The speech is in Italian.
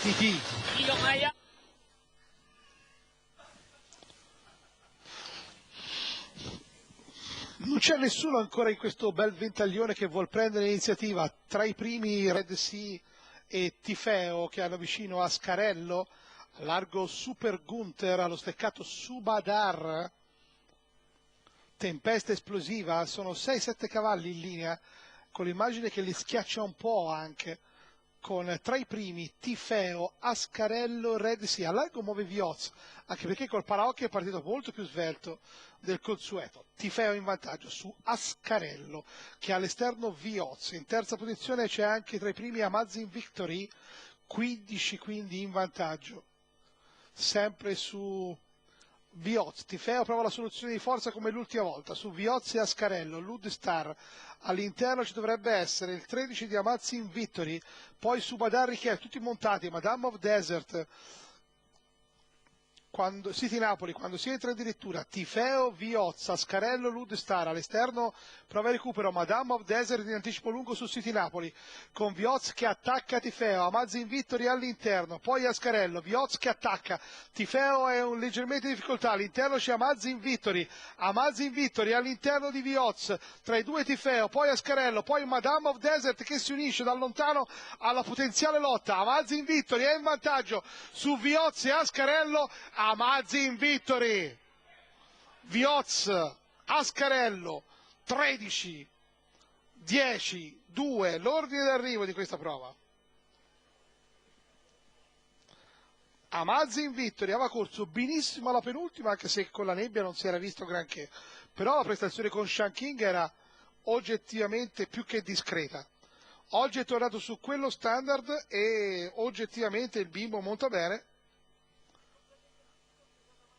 TT. Non c'è nessuno ancora in questo bel ventaglione che vuol prendere l'iniziativa. Tra i primi Red Sea e Tifeo che hanno vicino Ascarello, largo Super Gunther, allo steccato Subadar, tempesta esplosiva, sono 6-7 cavalli in linea, con l'immagine che li schiaccia un po' anche, con tra i primi Tifeo, Ascarello, Red Sea. A largo muove Vioz, anche perché col paraocchio è partito molto più svelto del consueto. Tifeo in vantaggio su Ascarello, che ha all'esterno Vioz. In terza posizione c'è anche tra i primi Amazing Victory, 15 quindi in vantaggio, sempre su Vioz. Tifeo prova la soluzione di forza come l'ultima volta su Vioz e Ascarello. Ludstar all'interno ci dovrebbe essere il 13 di Amazing Victory, poi su Badar Richel, tutti montati, Madame of Desert, City Napoli, quando si entra addirittura Tifeo, Vioz, Ascarello, Ludstar, all'esterno prova il recupero, Madame of Desert in anticipo lungo su City Napoli, con Vioz che attacca Tifeo, Amazing Victory all'interno, poi Ascarello, Vioz che attacca, Tifeo è leggermente in difficoltà, all'interno c'è Amazing Victory all'interno di Vioz, tra i due Tifeo, poi Ascarello, poi Madame of Desert che si unisce da lontano alla potenziale lotta, Amazing Victory è in vantaggio su Vioz e Ascarello, Amazing Victory, Vioz, Ascarello, 13, 10, 2, l'ordine d'arrivo di questa prova. Amazing Victory aveva corso benissimo alla penultima, anche se con la nebbia non si era visto granché, però la prestazione con Sean King era oggettivamente più che discreta. Oggi è tornato su quello standard e oggettivamente il bimbo monta bene.